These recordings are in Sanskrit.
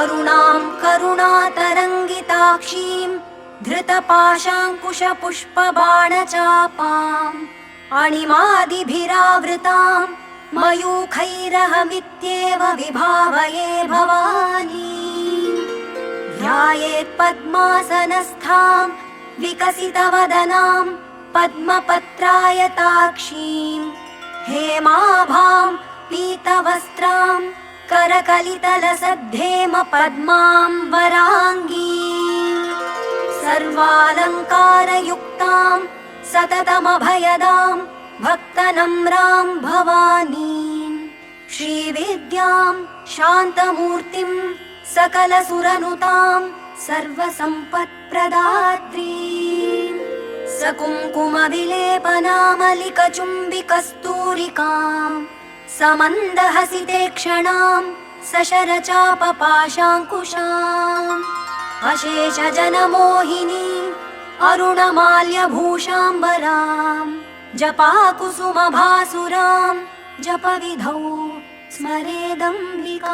अरुणां करुणातरङ्गिताक्षीं धृतपाशाङ्कुशपुष्पबाणचापाम् अणिमादिभिरावृतां मयूखैरहमित्येव विभावये भवानी। ध्यायेत् पद्मासनस्थां विकसितवदनां पद्मपत्रायताक्षीं हेमाभां पीतवस्त्रां करकलितलसद्धेम पद्मां वराङ्गीं सर्वालङ्कारयुक्तां सततमभयदां भक्तनम्रां भवानीं श्रीविद्यां शान्तमूर्तिं सकलसुरनुतां सर्वसम्पत्प्रदात्रीं सकुङ्कुमविलेपनामलिकचुम्बिकस्तूरिकां समन्दहसितेक्षणां सशरचापपाशाङ्कुशाम् अशेषजनमोहिनीं अरुणमाल्यभूषाम्बरां जपाकुसुमभासुरां जपविधौ स्मरेदम्बिकाम्।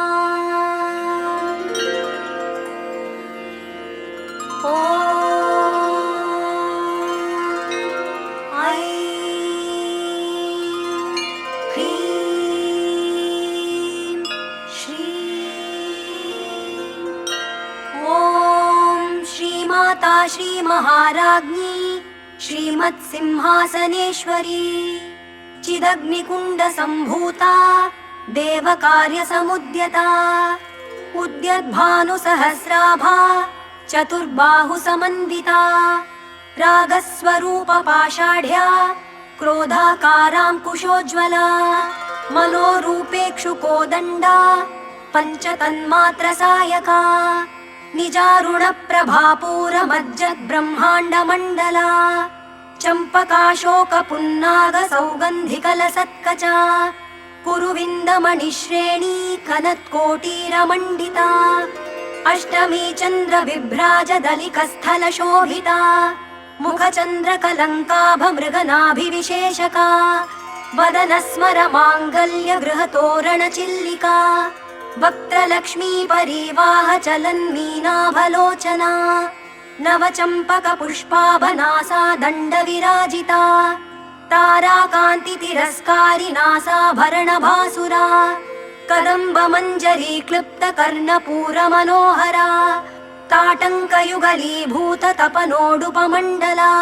ॐ ऐं ह्रीं श्रीं ॐ श्रीमाता श्रीमहाराज्ञी श्रीमत्सिंहासनेश्वरी चिदग्निकुण्डसम्भूता देवकार्यसमुद्यता उद्यद्भानुसहस्राभा चतुर्बाहुसमन्विता रागस्वरूपपाषाढ्या क्रोधाकाराङ्कुशोज्ज्वला मनोरूपेक्षुकोदण्डा पञ्चतन्मात्रसायका निजारुणप्रभापूरमज्जद्ब्रह्माण्डमण्डला चम्पकाशोकपुन्नागसौगन्धिकलसत्कचा कुरुविन्दमणिश्रेणी कनत्कोटीरमण्डिता अष्टमी चन्द्रविभ्राजदलिकस्थलशोभिता मुखचन्द्रकलङ्काभमृगनाभिविशेषका वदनस्मरमाङ्गल्यगृहतोरणचिल्लिका वक्त्रलक्ष्मीपरीवाहचलन्मीनाभलोचना नवचम्पकपुष्पाभनासा दण्डविराजिता ताराकान्तितिरस्कारिनासाभरणभासुरा कदम्बमञ्जरीक्लृप्तकर्णपूरमनोहरा ताटङ्कयुगलीभूततपनोडुपमण्डला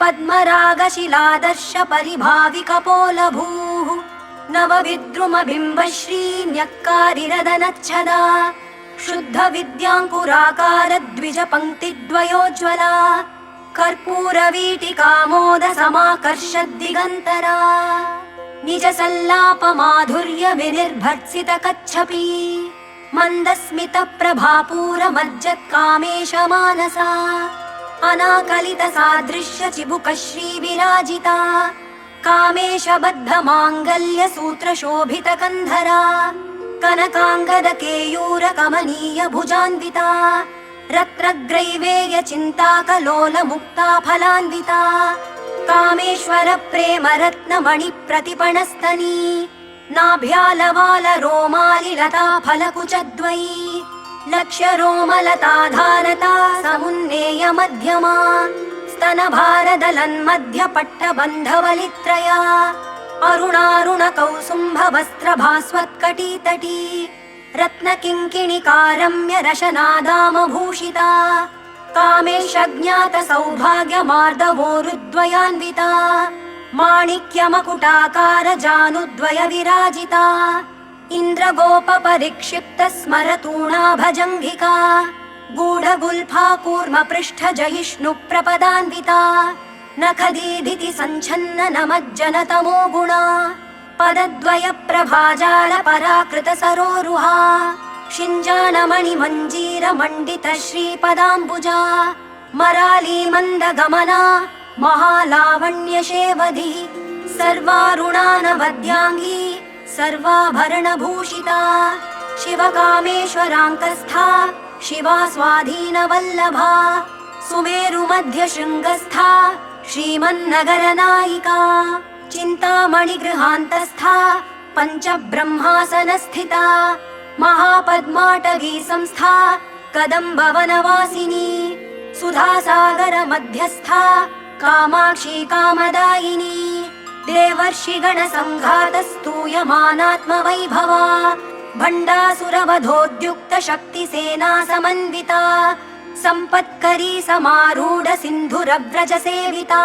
पद्मरागशिलादर्शपरिभाविकपोलभूः नवविद्रुमबिम्बश्रीन्यक्कारिरदनच्छदा शुद्धविद्याङ्कुराकारद्विजपङ्क्तिद्वयोज्ज्वला कर्पूरवीटिकामोदसमाकर्षद्दिगन्तरा निजसल्लापमाधुर्यविनिर्भर्त्सितकच्छपी मन्दस्मितप्रभापूरमज्जत्कामेशमानसा अनाकलितसादृश्यचिबुकश्रीविराजिता कामेशबद्धमाङ्गल्यसूत्रशोभितकन्धरा कनकाङ्गदकेयूरकमनीयभुजान्विता रत्नग्रैवेयचिन्ताकलोलमुक्ता फलान्विता कामेश्वरप्रेमरत्नमणिप्रतिपणस्तनी नाभ्यालवालरोमालिलता फलकुचद्वयी लक्ष्यरोमलताधारता समुन्नेयमध्यमा स्तनभारदलन्मध्यपट्टबन्धवलित्रया अरुणारुणकौसुम्भवस्त्रभास्वत्कटीतटी रत्नकिङ्किणिकारम्यरशनादामभूषिता कामेशज्ञातसौभाग्यमार्दवोरुद्वयान्विता माणिक्यमकुटाकारजानुद्वयविराजिता इन्द्रगोपपरिक्षिप्तस्मरतूणाभजङ्घिका गूढगुल्फा कूर्मपृष्ठजयिष्णुप्रपदान्विता नखदीधिति सञ्छन्न नमज्जनतमो गुणा पदद्वयप्रभाजालपराकृतसरोरुहा शिञ्जाणमणिमञ्जीरमण्डितश्रीपदाम्बुजा मरालीमन्दगमना महालावण्यशेवधिः सर्वारुणानवद्याङ्गी सर्वाभरणभूषिता शिवकामेश्वराङ्कस्था शिवा स्वाधीनवल्लभा सुमेरुमध्यशृङ्गस्था श्रीमन्नगरनायिका चिन्तामणिगृहान्तस्था पञ्चब्रह्मासनस्थिता महापद्माटगी संस्था कदम्बवनवासिनी सुधासागर मध्यस्था कामाक्षी कामदायिनी देवर्षिगण संघातस्तूयमानात्मवैभवा भण्डासुरवधोद्युक्त शक्तिसेना समन्विता सम्पत्करी समारूढ सिन्धुरव्रज सेविता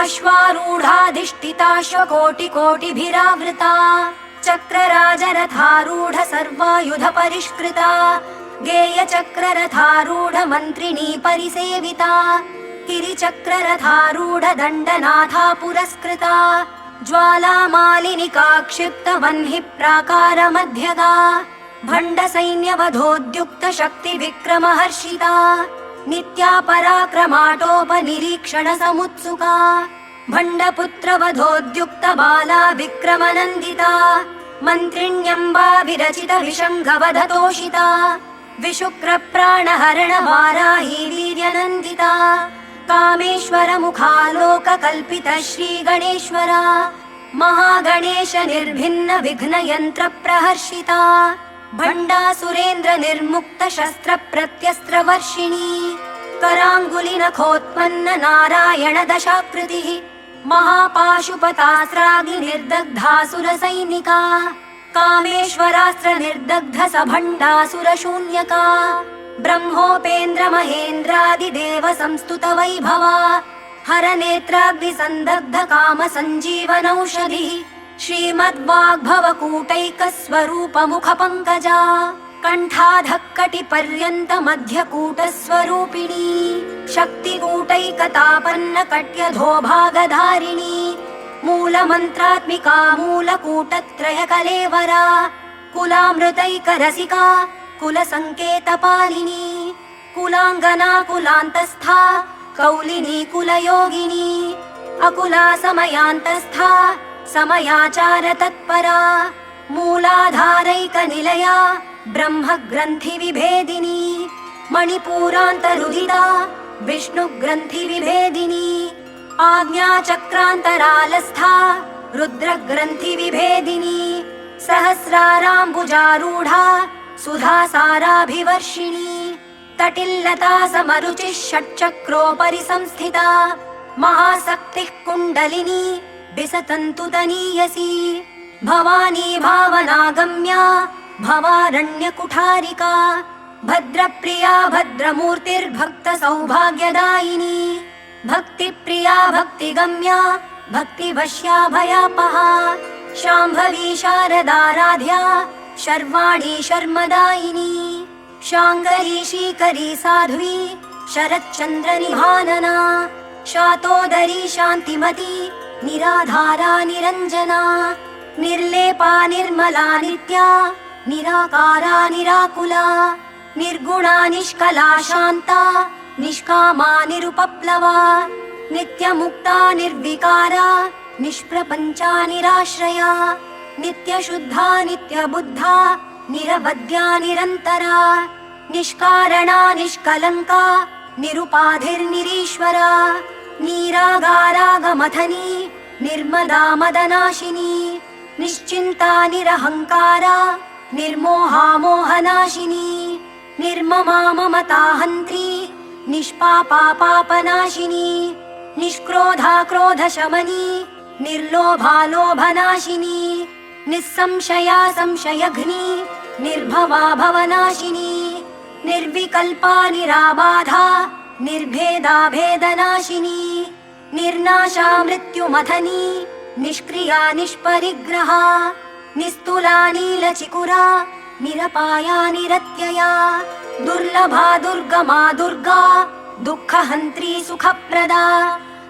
अश्वारूढाधिष्ठिताश्वकोटिकोटिभिरावृता चक्रराजरथारूढ सर्वायुध परिष्कृता गेयचक्ररथारूढ मन्त्रिणी परिसेविता गिरिचक्ररथारूढ दण्डनाथा पुरस्कृता ज्वालामालिनिका क्षिप्त वह्नि प्राकार मध्यगा भण्ड सैन्यवधोद्युक्त शक्ति विक्रमहर्षिता नित्या पराक्रमाटोपनिरीक्षण समुत्सुका भण्डपुत्र वधोद्युक्त बाला विक्रमनन्दिता मन्त्रिण्यम्बा विरचित विशङ्घवधतोषिता विशुक्र प्राणहरण वाराही वीर्यनन्दिता कामेश्वर मुखालोक कल्पित श्री गणेश्वरा महागणेश निर्भिन्न विघ्न यंत्र प्रहर्षिता भण्डासुरेन्द्र निर्मुक्त शस्त्र प्रत्यस्त्र वर्षिणी कराङ्गुलि नखोत्पन्न नारायण दशाकृतिः महापाशुपतास्राग्नि निर्दग्धासुर सैनिका कामेश्वरास्त्र निर्दग्ध सभण्डासुर शून्यका ब्रह्मोपेन्द्र महेन्द्रादिदेव संस्तुत वैभवा हर नेत्राग्नि संदग्ध काम संजीवनौषधिः श्रीमद्वाग्भवकूटैक स्वरूप मुख पंकजा कंठाधक्कटि पर्यन्त मध्यकूट स्वरूपिणी शक्तिकूटैकतापन्न कट्यधो भागधारिणी मूलमन्त्रात्मिका मूलकूटत्रय कलेवरा कुलामृतैक रसिका कुलसंकेतपालिनी कुलांगना कुलान्तस्था कौलिनी कुलयोगिनी अकुला समयान्तस्था समयाचार तत्परा मूलाधारैक निलया ब्रह्म ग्रंथि विभेदिनी मणिपूरान्तरुदिता विष्णु ग्रंथि विभेदिनी आज्ञाचक्रान्तरालस्था रुद्र ग्रंथि विभेदिनी सहस्राराम्बुजारूढा सुधासाराभिवर्षिणी तटिल्लता समरुचिः षट्चक्रोपरि संस्थिता महाशक्तिः कुण्डलिनी विसतन्तु तनीयसी भवानी भावनागम्या भवारण्यकुठारिका भद्रप्रिया भद्रमूर्तिर्भक्त सौभाग्यदायिनी भक्तिप्रिया भक्तिगम्या भक्तिवश्या भयापहा शाम्भवी शारदाराध्या शर्वाणी शर्मदायिनी शाङ्गरी शीकरी साध्वी शरच्चन्द्र निभानना शातोदरी शान्तिमती निराधारा निरञ्जना निर्लेपा निर्मला नित्या निराकारा निराकुला निर्गुणा निष्कला शान्ता निष्कामा निरुपप्लवा नित्यमुक्ता निर्विकारा निष्प्रपञ्चा निराश्रया नित्यशुद्धा नित्यबुद्धा निरवध्या निरन्तरा निष्कारणा निष्कलङ्का निरुपाधिर्निरीश्वरा नीरागारागमथनी निर्मदा मदनाशिनी निश्चिन्ता निरहङ्कारा निर्मोहा मोहनाशिनी निर्ममा ममता हन्त्री निष्पापा पापनाशिनी निष्क्रोधा क्रोधशमनी निर्लोभा लोभनाशिनी निस्संशया संशयघ्नी निर्भवा भवनाशिनी निर्विकल्पा निराबाधा निर्भेदा भेदनाशिनी निर्नाशा मृत्युमथनी निष्क्रिया निष्परिग्रहा निस्तुला नीलचिकुरा निरपाया निरत्यया दुर्लभा दुर्गमा दुर्गा दुःखहन्त्री सुखप्रदा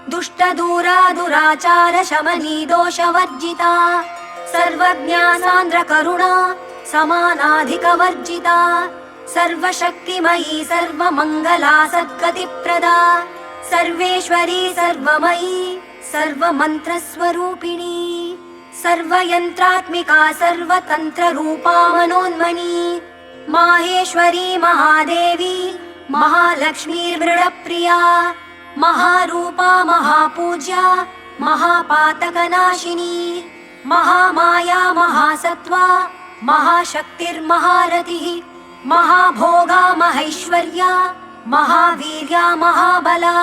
दुष्टदूरा दुराचार शमनी दोषवर्जिता सर्वज्ञा सान्द्र करुणा समानाधिकवर्जिता सर्वशक्तिमयी सर्वमङ्गला सद्गतिप्रदा सर्वेश्वरी सर्वमयी सर्वमन्त्रस्वरूपिणी सर्वयन्त्रात्मिका सर्वतन्त्ररूपा मनोन्मनी माहेश्वरी महादेवी महालक्ष्मीर्मृडप्रिया महारूपा महापूज्या महापातकनाशिनी महामाया महासत्त्वा महाशक्तिर्महारथिः महाभोगा महैश्वर्या महावीर्या महाबला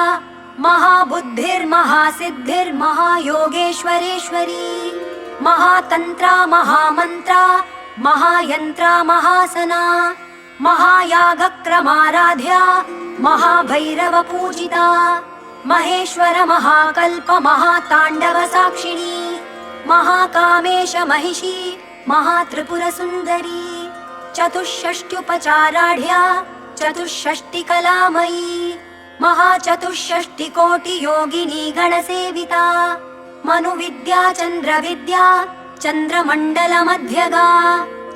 महाबुद्धिर्महासिद्धिर्महायोगेश्वरेश्वरी महातन्त्रा महामन्त्रा महायन्त्रा महासना महायागक्रमाराध्या महाभैरवपूजिता महेश्वर महाकल्प महाताण्डवसाक्षिणी महाकामेश महिषी महात्रिपुरसुन्दरी चतुष्षष्ट्युपचाराढ्या चतुष्षष्टिकलामयी महाचतुष्षष्टिकोटियोगिनी गणसेविता मनुविद्या चन्द्रविद्या चन्द्रमण्डलमध्यगा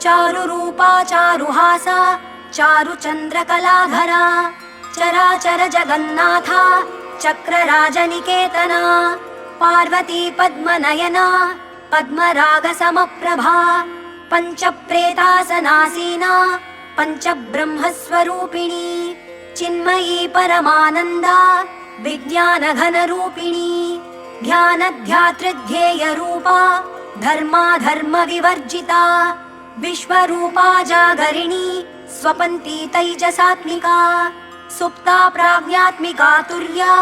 चारुरूपा चारुहासा चारुचन्द्रकलाधरा चराचर जगन्नाथा चक्रराजनिकेतना पार्वती पद्मनयना पद्मरागसमप्रभा पञ्चप्रेतासनासीना पञ्चब्रह्मस्वरूपिणी चिन्मयी परमानन्दा विज्ञानघनरूपिणी ध्यानध्यातृध्येयरूपा धर्माधर्मविवर्जिता विश्वरूपा जागरिणी स्वपन्ती तैजसात्मिका सुप्ता प्राज्ञात्मिका तुर्या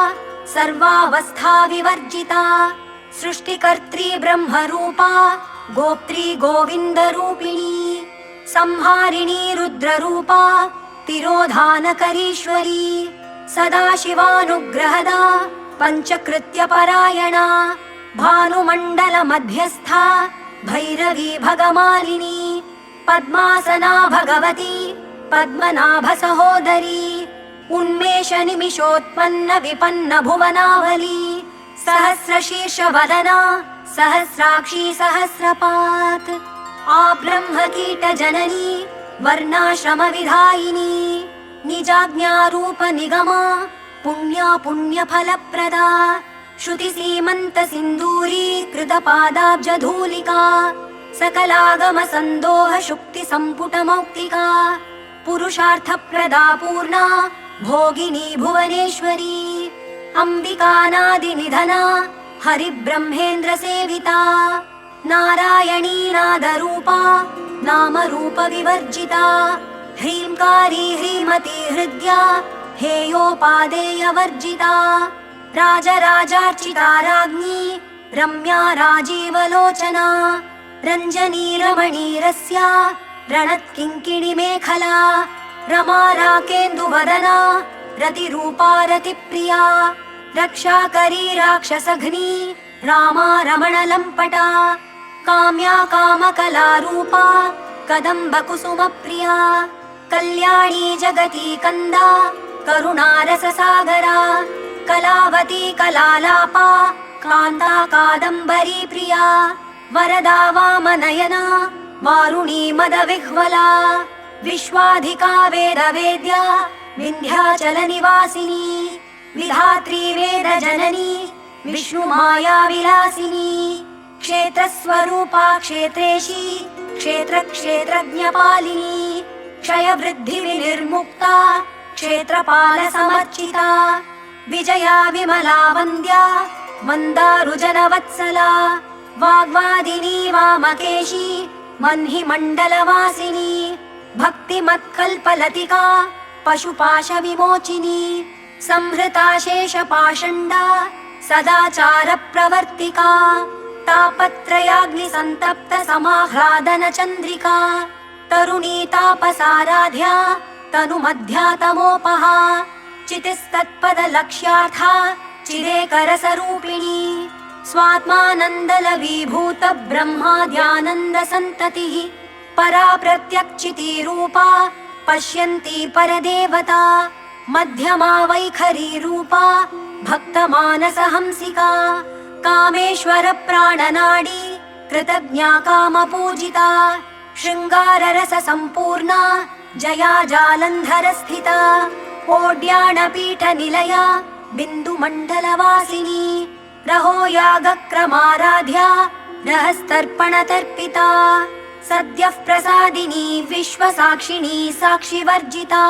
सर्वावस्था विवर्जिता सृष्टिकर्त्री ब्रह्मरूपा गोप्त्री गोविन्दरूपिणी संहारिणी रुद्ररूपा तिरोधानकरीश्वरी सदाशिवानुग्रहदा पञ्चकृत्यपरायणा भानुमण्डलमध्यस्था भैरवी भगमालिनी पद्मासना भगवती पद्मनाभसहोदरी उन्मेषनिमिषोत्पन्न विपन्न भुवनावली सहस्रशीर्षवदना सहस्राक्षी सहस्रपात् आब्रह्मकीटजननी वर्णाश्रमविधायिनी निजाज्ञारूपनिगमा पुण्या पुण्यफलप्रदा श्रुतिसीमन्तसिन्दूरी कृतपादाब्जधूलिका सकलागमसन्दोहशुक्तिसम्पुटमौक्तिका पुरुषार्थप्रदा पूर्णा भोगिनी भुवनेश्वरी अम्बिकानादिनिधना हरिब्रह्मेन्द्रसेविता नारायणी नादरूपा नामरूपविवर्जिता ह्रीङ्कारी ह्रीमती हृद्या हेयोपादेयवर्जिता राजराजार्चिता राज्ञी रम्या राजीवलोचना रञ्जनी रमणीरस्या रणत्किङ्किणी मेखला रमा राकेन्दुवदना रतिरूपा रतिप्रिया रक्षाकरी राक्षसघ्नी रामा रमणलम्पटा काम्या कामकलारूपा कदम्बकुसुमप्रिया कल्याणी जगती कन्दा करुणारससागरा कलावती कलालापा कान्ता कादम्बरी प्रिया वरदा वामनयना वारुणी मदविह्वला विश्वाधिका वेदवेद्या विन्ध्याचलनिवासिनी विधात्री वेदजननी विष्णुमायाविलासिनी क्षेत्रस्वरूपा क्षेत्रेशी क्षेत्रक्षेत्रज्ञपालिनी क्षयवृद्धिविनिर्मुक्ता क्षेत्रपालसमर्चिता विजया विमला वन्द्या मन्दारुजनवत्सला वाग्वादिनी वामकेशी मह्निमण्डलवासिनी भक्तिमत्कल्पलतिका पशुपाशविमोचिनी संहृता शेषपाषण्डा सदाचारप्रवर्तिका तापत्रयाग्निसन्तप्त समाह्लादनचन्द्रिका तरुणी तापसाराध्या तनुमध्यातमोपहा चितिस्तत्पदलक्ष्यार्था चिरेकरसरूपिणी स्वात्मानन्दलवीभूत ब्रह्माद्यानन्दसन्ततिः परा प्रत्यक्षितिरूपा पश्यन्ती परदेवता मध्यमा वैखरी रूपा भक्तमानसहंसिका कामेश्वर प्राणनाडी कृतज्ञा कामपूजिता शृङ्गाररस सम्पूर्णा जया जालन्धरस्थिता ओड्याणपीठनिलया बिन्दुमण्डलवासिनी रहो यागक्रमाराध्या रहस्तर्पणतर्पिता सद्यः प्रसादिनी विश्वसाक्षिणी साक्षिवर्जिता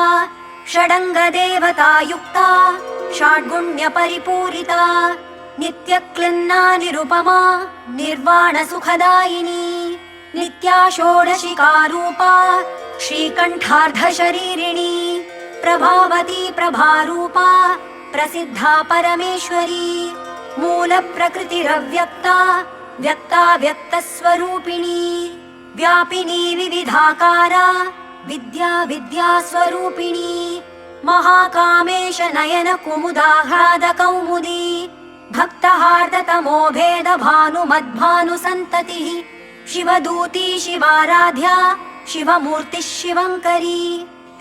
षडङ्गदेवतायुक्ता षड्गुण्यपरिपूरिता नित्यक्लिन्ना निरुपमा निर्वाणसुखदायिनी नित्या षोडशिकारूपा श्रीकण्ठार्धशरीरिणी प्रभावती प्रभारूपा प्रसिद्धा परमेश्वरी मूलप्रकृतिरव्यक्ता व्यक्ता व्यक्तस्वरूपिणी व्यापिनी विविधाकारा विद्या विद्यास्वरूपिणी महाकामेश नयन कुमुदाह्लादकौमुदी भक्तहार्दतमो भेद भानुमद्भानुसन्ततिः शिवदूती शिवाराध्या शिवमूर्तिः शिवङ्करी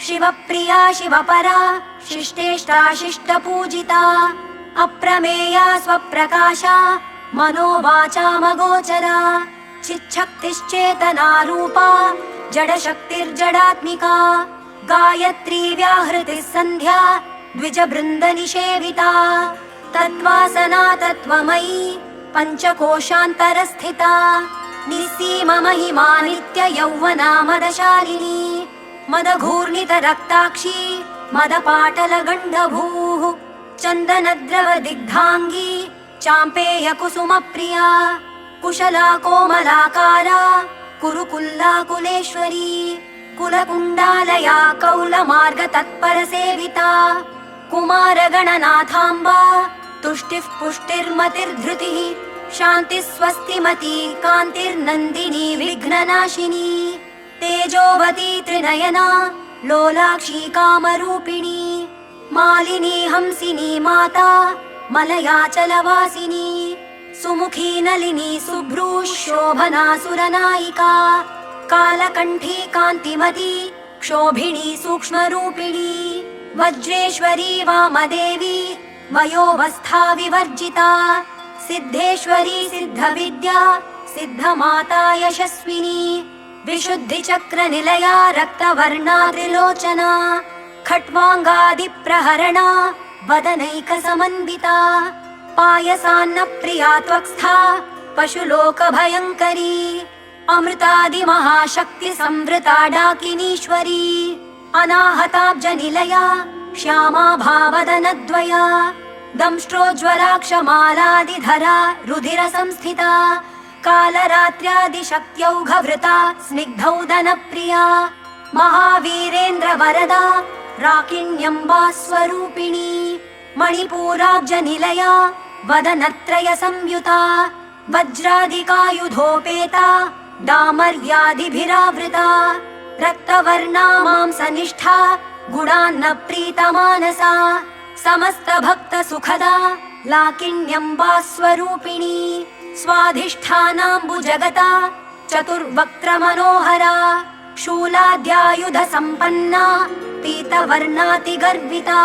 शिवप्रिया शिवपरा शिष्टेष्टा शिष्टपूजिता अप्रमेया स्वप्रकाशा मनोवाचामगोचरा चिच्छक्तिश्चेतनारूपा जडशक्तिर्जडात्मिका गायत्री व्याहृतिः सन्ध्या द्विजबृन्दनिषेविता तत्त्वासना तत्त्वमयी पञ्चकोशान्तरस्थिता निस्सीममहिमा नित्ययौवना मदशालिनी मदघूर्णितरक्ताक्षी मदपाटलगण्डभूः चन्दनद्रवदिग्धाङ्गी चाम्पेयकुसुमप्रिया कुशला कोमलाकारा कुरुकुल्लाकुलेश्वरी कुलकुण्डालया कौलमार्गतत्परसेविता कुमारगणनाथाम्बा तुष्टिः पुष्टिर्मतिर्धृतिः शान्तिः स्वस्तिमती कान्तिर्नन्दिनी विघ्ननाशिनी तेजोवती त्रिनयना लोलाक्षी कामरूपिणी मालिनी हंसिनी माता मलयाचलवासिनी सुमुखी नलिनी सुभ्रूः शोभना सुरनायिका कालकण्ठी कान्तिमती क्षोभिणी सूक्ष्मरूपिणी वज्रेश्वरी वामदेवी वयोवस्था विवर्जिता सिद्धेश्वरी सिद्धविद्या सिद्धमाता यशस्विनी विशुद्धिचक्रनिलया रक्तवर्णा त्रिलोचना खट्वाङ्गादिप्रहरणा वदनैकसमन्विता पायसान्नप्रिया त्वक्स्था पशुलोकभयङ्करी अमृतादिमहाशक्तिसंवृता डाकिनीश्वरी अनाहताब्जनिलया श्यामा भावदनद्वया दंष्ट्रोज्ज्वलाक्षमालादिधरा रुधिरसंस्थिता कालरात्र्यादिशक्त्यौघवृता स्निग्धौदनप्रिया महावीरेन्द्रवरदा राकिण्यम्बा स्वरूपिणी मणिपूराब्जनिलया वदनत्रयसंयुता वज्रादिकायुधोपेता डामर्यादिभिरावृता रक्तवर्णा मांसनिष्ठा गुणान्नप्रीतमानसा समस्तभक्तसुखदा लाकिन्यम्बा स्वरूपिणी स्वाधिष्ठानाम्बुजगता चतुर्वक्त्रमनोहरा शूलाद्यायुधसम्पन्ना पीतवर्णातिगर्विता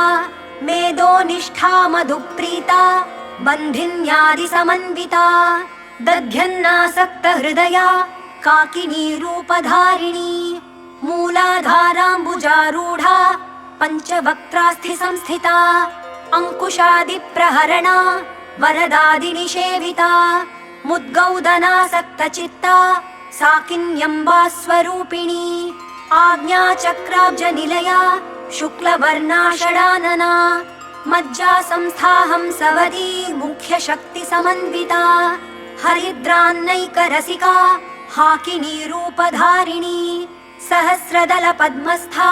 मेदोनिष्ठा मधुप्रीता बन्धिन्यादिसमन्विता दध्यन्नासक्तहृदया काकिनी रूपधारिणी मूलाधाराम्बुजारूढा पञ्चवक्त्रास्थिसंस्थिता अङ्कुशादिप्रहरणा वरदादिनिषेविता मुद्गौदनासक्तचित्ता साकिन्यम्बा स्वरूपिणी आज्ञाचक्राब्जनिलया शुक्लवर्णा षडानना मज्जासंस्थाहंसवती मुख्यशक्तिसमन्विता हरिद्रान्नैकरसिका हाकिनी रूपधारिणी सहस्रदलपद्मस्था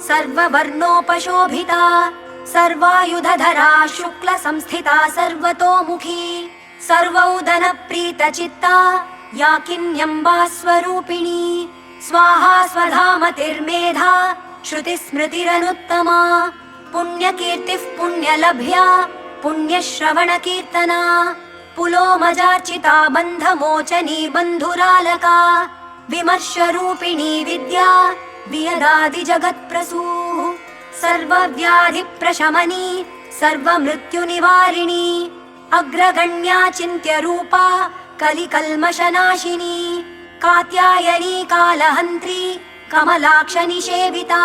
सर्ववर्णोपशोभिता सर्वायुधधरा शुक्लसंस्थिता सर्वतोमुखी सर्वौदनप्रीतचित्ता याकिन्यम्बा स्वरूपिणी स्वाहा स्वधामतिर्मेधा श्रुतिस्मृतिरनुत्तमा पुण्यकीर्तिः पुण्यलभ्या पुण्यश्रवणकीर्तना पुलोमजार्चिता बन्धमोचनी बन्धुरालका विमर्शरूपिणी विद्या वियदादिजगत्प्रसूः सर्वव्याधिप्रशमनी सर्वमृत्युनिवारिणी अग्रगण्या चिन्त्यरूपा कलिकल्मषनाशिनी कात्यायनी कालहन्त्री कमलाक्षनिषेविता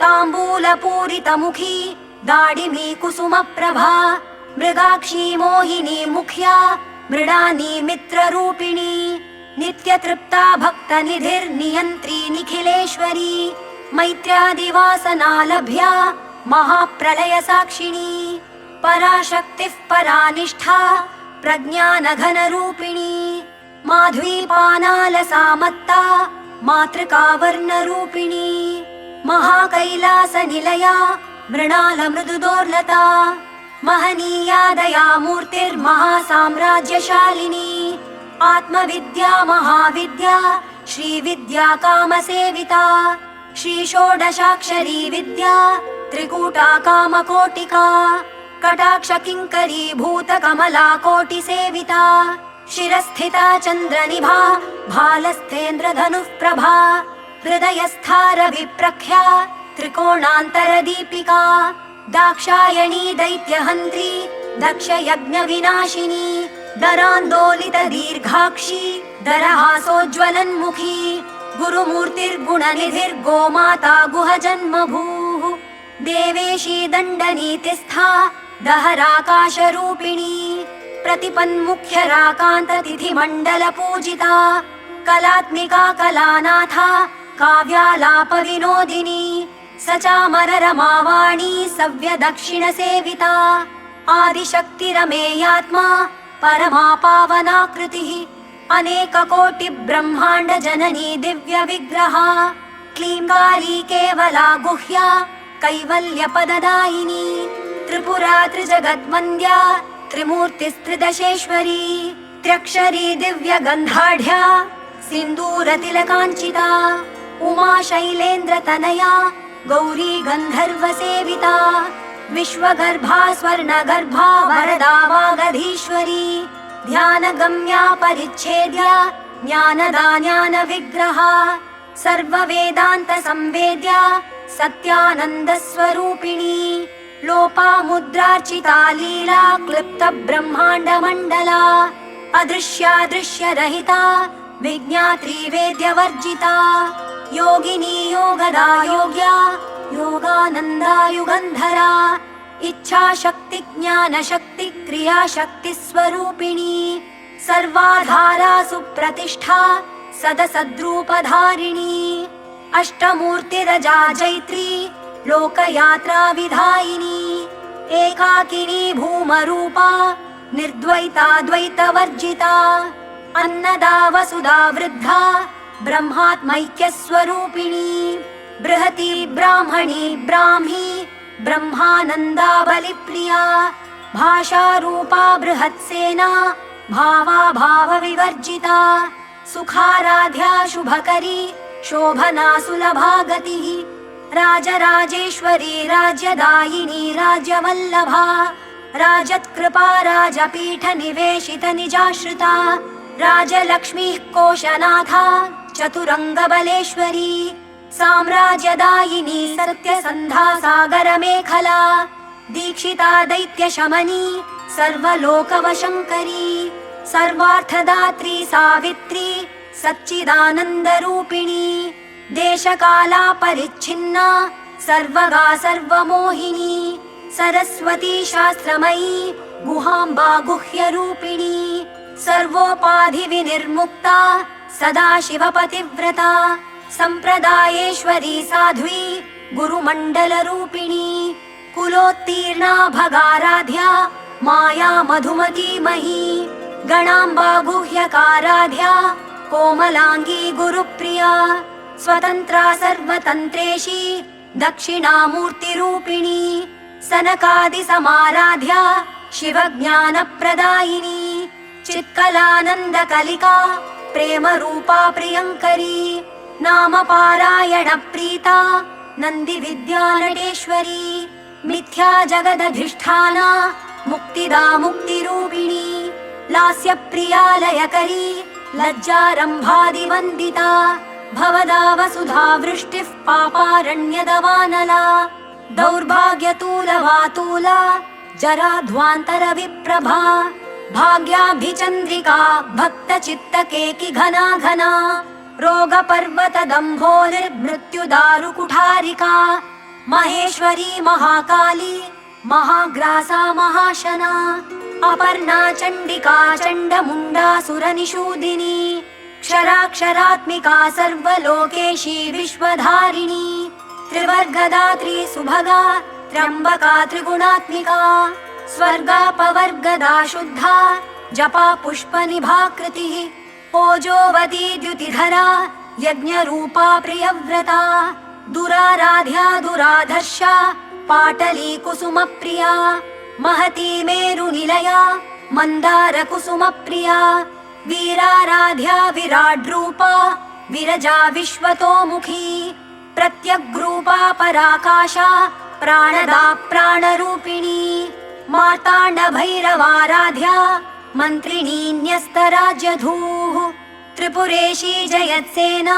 ताम्बूलपूरितमुखी दाडिमी कुसुमप्रभा मृगाक्षी मोहिनी मुख्या मृडानी मित्ररूपिणी नित्यतृप्ता भक्तनिधिर्नियन्त्री निखिलेश्वरी मैत्र्यादिवासनालभ्या महाप्रलयसाक्षिणी पराशक्तिः परानिष्ठा प्रज्ञानघनरूपिणी माध्वीपानालसामत्ता मातृका वर्णरूपिणी महाकैलासनिलया मृणालमृदुदोर्लता महनीया दया मूर्तिर्महासाम्राज्यशालिनी आत्मविद्या महाविद्या श्रीविद्या कामसेविता श्रीषोडशाक्षरी विद्या त्रिकूटा कामकोटिका कटाक्ष किङ्करी भूतकमला कोटिसेविता शिरस्थिता चन्द्रनिभा भालस्थेन्द्रधनुः प्रभा हृदयस्थारविप्रख्या त्रिकोणान्तरदीपिका दाक्षायणी दैत्यहन्त्री दक्षयज्ञविनाशिनी दरान्दोलितदीर्घाक्षी दरहासोज्ज्वलन्मुखी गुरुमूर्तिर्गुणनिधिर्गोमाता गुहजन्मभूः देवेशी दण्डनीतिस्था दहराकाशरूपिणी प्रतिपन्मुख्यराकान्ततिथिमण्डलपूजिता कलात्मिका कलानाथा काव्यालापविनोदिनी सचामररमावाणी सव्यदक्षिणसेविता आदिशक्तिरमेयात्मा परमा पावनाकृतिः अनेककोटिब्रह्माण्डजननी दिव्यविग्रहा क्लीङ्कारी केवला गुह्या कैवल्यपददायिनी त्रिपुरा त्रिजगद्वन्द्या त्रिमूर्तिस्त्रिदशेश्वरी त्र्यक्षरी दिव्यगन्धाढ्या सिन्दूरतिलकाञ्चिता उमा शैलेन्द्रतनया गौरी गन्धर्वसेविता विश्वगर्भा स्वर्णगर्भा वरदा वागधीश्वरी ध्यानगम्या परिच्छेद्या ज्ञानदा ज्ञानविग्रहा सर्ववेदान्तसंवेद्या सत्यानन्दस्वरूपिणी लोपामुद्रार्चिता लीला क्लिप्तब्रह्माण्डमण्डला अदृश्यादृश्यरहिता विज्ञात्री वेद्यवर्जिता योगिनी योगदा योग्या योगानन्दा युगन्धरा इच्छाशक्ति ज्ञानशक्ति क्रियाशक्ति स्वरूपिणी सर्वाधारा सुप्रतिष्ठा सदसद्रूपधारिणी अष्टमूर्तिरजा जैत्री लोकयात्रा विधायिनी एकाकिनी भूमरूपा निर्द्वैता द्वैतवर्जिता अन्नदा वसुधा वृद्धा ब्रह्मात्मैक्यस्वरूपिणी बृहती ब्राह्मणी ब्राह्मी ब्रह्मानन्दा बलिप्रिया भाषारूपा बृहत्सेना भावा भावविवर्जिता सुखाराध्या शुभकरी शोभना सुलभा गतिः राजराजेश्वरी राज्यदायिनी राज्यवल्लभा राजत्कृपा राजपीठ निवेशित निजाश्रिता राजलक्ष्मीः कोशनाथा चतुरङ्गबलेश्वरी साम्राज्यदायिनी सत्यसन्धा सागरमेखला दीक्षिता दैत्यशमनी सर्वलोकवशङ्करी सर्वार्थदात्री सावित्री सच्चिदानन्दरूपिणी देशकाला परिच्छिन्ना सर्वगा सर्वमोहिनी सरस्वती शास्त्रमयी गुहाम्बा गुह्यरूपिणी सर्वोपाधिविनिर्मुक्ता सदाशिवपतिव्रता सम्प्रदायेश्वरी साध्वी गुरुमण्डलरूपिणी कुलोत्तीर्णा भगाराध्या माया मधुमती मही गणाम्बा गुह्यकाराध्या कोमलांगी गुरुप्रिया स्वतन्त्रा सर्वतन्त्रेशी दक्षिणामूर्तिरूपिणी सनकादिसमाराध्या शिवज्ञानप्रदायिनी चित्कलानन्दकलिका प्रेमरूपा प्रियङ्करी नामपारायणप्रीता नन्दिविद्यानटेश्वरी मिथ्या जगदधिष्ठाना मुक्तिदा मुक्तिरूपिणी लास्यप्रिया लयकरी लज्जारम्भादिवन्दिता भवदा वसुधा वृष्टिः पापारण्यदवानला दौर्भाग्यतूलवातूला जराध्वान्तरविप्रभा भाग्याभिचन्द्रिका भक्तचित्तकेकि घना घना रोगपर्वतदम्भोलिर्मृत्युदारुकुठारिका महेश्वरी महाकाली महाग्रासा महाशना अपर्णा चण्डिका चण्डमुण्डासुरनिषूदिनी क्षराक्षरात्मिका सर्वलोकेशी विश्वधारिणी त्रिवर्गदात्री सुभगा त्र्यम्बका त्रिगुणात्मिका स्वर्गापवर्गदा शुद्धा जपा पुष्पनिभाकृतिः ओजोवती द्युतिधरा यज्ञरूपा प्रियव्रता दुराराध्या दुराधर्षा पाटली कुसुमप्रिया महती मेरुनिलया मन्दारकुसुमप्रिया वीराराध्या विराड्रूपा विरजा विश्वतोमुखी प्रत्यग्रूपा पराकाशा प्राणदा प्राणरूपिणी मार्ताण्डभैरवाराध्या मन्त्रिणी न्यस्तराज्यधूः त्रिपुरेशी जयत्सेना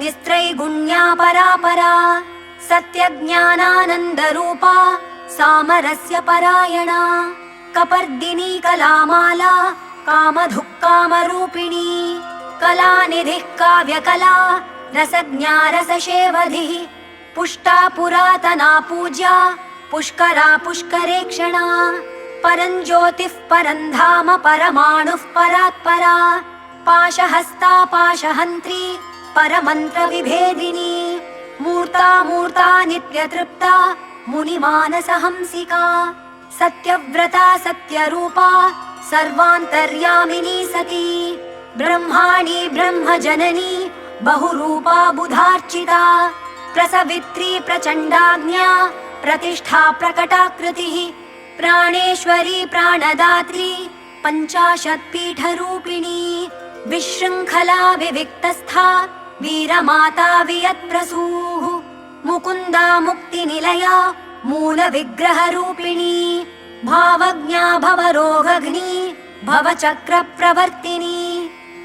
निस्त्रैगुण्या परापरा सत्यज्ञानानन्दरूपा सामरस्य परायणा कपर्दिनी कलामाला कामधुक्कामरूपिणी कलानिधिः काव्यकला रसज्ञा रसशेवधिः पुष्टा पुरातना पूज्या पुष्करा पुष्करेक्षणा परञ्ज्योतिः परन्धाम परमाणुः परात्परा पाशहस्ता पाशहन्त्री परमन्त्रविभेदिनी मूर्ता मूर्ता नित्यतृप्ता मुनिमानसहंसिका सत्यव्रता सत्यरूपा सर्वान्तर्यामिनी सती ब्रह्माणि ब्रह्मजननी बहुरूपा बुधार्चिता प्रसवित्री प्रचण्डाज्ञा प्रतिष्ठा प्रकटाकृतिः प्राणेश्वरी प्राणदात्री पञ्चाशत्पीठरूपिणी विशृङ्खला विविक्तस्था वीरमाता वियत्प्रसूः मुकुन्दा मुक्तिनिलया मूलविग्रहरूपिणी भावज्ञा भवरोगग्नी भवचक्रप्रवर्तिनी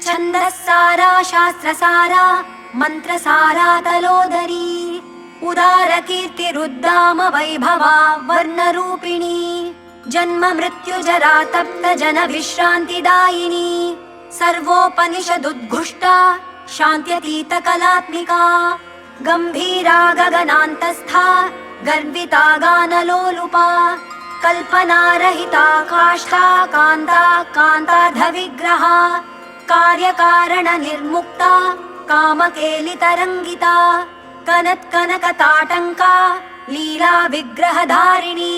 छन्दस्सारा शास्त्रसारा मन्त्रसारा तलोदरी उदारकीर्तिरुद्दाम वैभवा वर्णरूपिणी जन्म मृत्युजरा तप्त जन विश्रान्तिदायिनी सर्वोपनिषदुद्घुष्टा शान्त्यतीत कलात्मिका गम्भीरा गगनान्तस्था गर्विता गानलोलुपा कल्पनारहिता काष्ठा कान्ता कान्तार्धविग्रहा कार्यकारण निर्मुक्ता कामकेलितरङ्गिता कनत्कनकताटङ्का लीला विग्रहधारिणी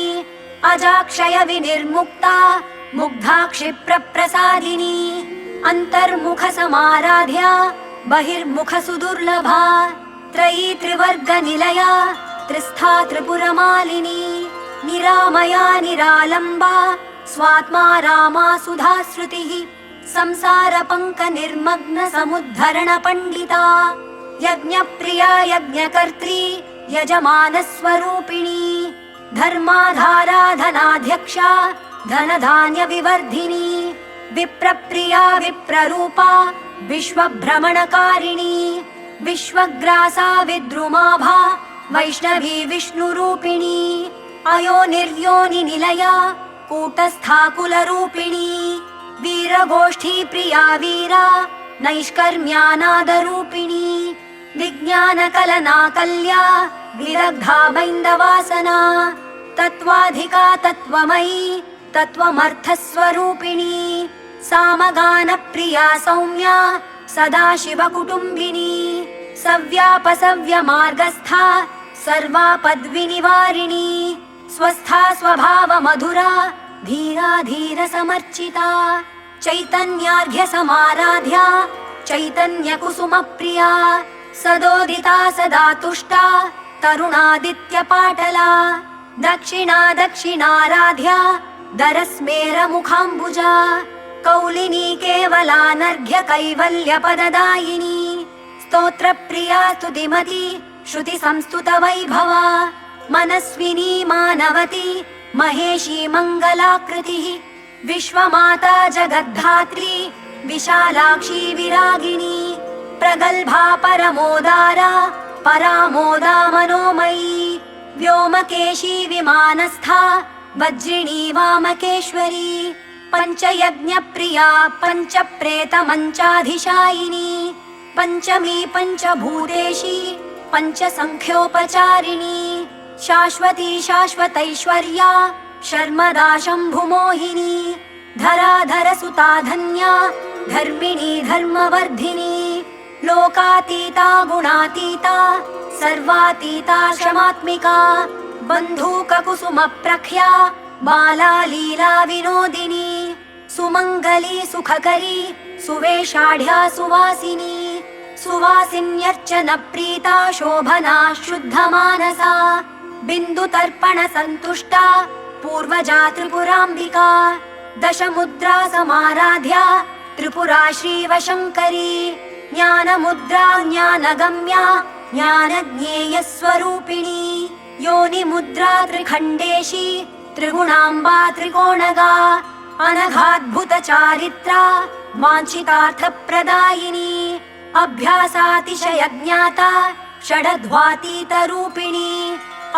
अजाक्षय विनिर्मुक्ता मुग्धा क्षिप्रप्रसादिनी अन्तर्मुख समाराध्या बहिर्मुख सुदुर्लभा त्रयी त्रिवर्गनिलया त्रिस्था त्रिपुरमालिनी निरामया निरालम्बा स्वात्मा रामा सुधाश्रुतिः संसारपङ्क निर्मग्न समुद्धरण पण्डिता यज्ञप्रिया यज्ञकर्त्री यजमानस्वरूपिणी धर्माधारा धनाध्यक्षा धनधान्यविवर्धिनी विप्रप्रिया विप्ररूपा विश्वभ्रमणकारिणी विश्वग्रासा विद्रुमाभा वैष्णवी विष्णुरूपिणी अयोनिर्योनिनिलया कूटस्था कुलरूपिणी वीरगोष्ठी प्रिया वीरा नैष्कर्म्यानादरूपिणी विज्ञानकलना कल्या विदग्धा बैन्दवासना तत्त्वाधिका तत्त्वमयी तत्त्वमर्थस्वरूपिणी सामगानप्रिया सौम्या सदाशिवकुटुम्बिनी सव्यापसव्यमार्गस्था सर्वापद्विनिवारिणी स्वस्था स्वभावमधुरा धीरा धीरसमर्चिता चैतन्यार्घ्यसमाराध्या चैतन्यकुसुमप्रिया सदोदिता सदा तुष्टा तरुणादित्यपाटला दक्षिणा दक्षिणाराध्या दरस्मेरमुखाम्बुजा कौलिनी केवलानर्घ्य कैवल्यपददायिनी स्तोत्रप्रिया स्तुतिमती श्रुतिसंस्तुतवैभवा मनस्विनी मानवती महेशी मङ्गलाकृतिः विश्वमाता जगद्धात्री विशालाक्षी विरागिणी प्रगल्भा परमोदारा परामोदा मनोमयी व्योमकेशी विमानस्था वज्रिणी वामकेश्वरी पञ्चयज्ञप्रिया पञ्चप्रेतमञ्चाधिशायिनी पञ्चमी पञ्चभूतेशी पञ्चसङ्ख्योपचारिणी शाश्वती शाश्वतैश्वर्या शर्मदा शम्भुमोहिनी धराधरसुता धन्या धर्मिणी धर्मवर्धिनी लोकातीता गुणातीता सर्वातीता क्षमात्मिका बन्धूककुसुमप्रख्या बाला लीला विनोदिनी सुमङ्गली सुखकरी सुवेशाढ्या सुवासिनी सुवासिन्यर्चन प्रीता शोभना शुद्धमानसा बिन्दुतर्पण सन्तुष्टा पूर्वजा त्रिपुराम्बिका दशमुद्रा समाराध्या त्रिपुरा श्रीवशङ्करी ज्ञानमुद्रा ज्ञानगम्या ज्ञानज्ञेयस्वरूपिणी योनिमुद्रा त्रिखण्डेशी त्रिगुणाम्बा त्रिकोणगा अनघाद्भुतचारित्रा वाञ्छितार्थप्रदायिनी अभ्यासातिशयज्ञाता षडध्वातीतरूपिणी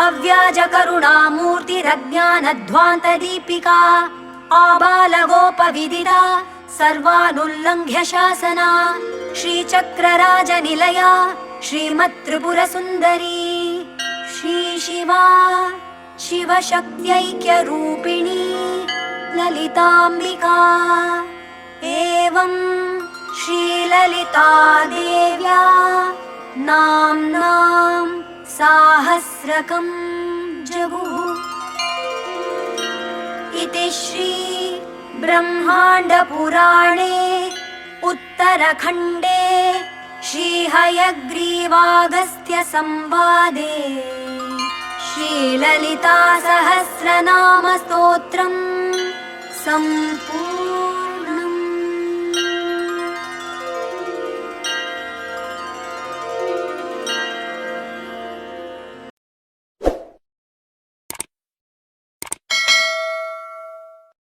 अव्याजकरुणामूर्तिरज्ञानध्वान्तदीपिका आबालगोपविदिता सर्वानुल्लङ्घ्य शासना श्रीचक्रराजनिलया श्रीमत्त्रिपुरसुन्दरी श्रीशिवा शिवशक्त्यैक्यरूपिणी ललिताम्बिका एवं श्रीललिता देव्या नाम्नां साहस्रकं जगुः इति श्री ब्रह्माण्डपुराणे उत्तरखण्डे श्रीहयग्रीवागस्त्यसंवादे श्रीललिता सहस्रनाम स्तोत्रम् सम्पूर्णम्।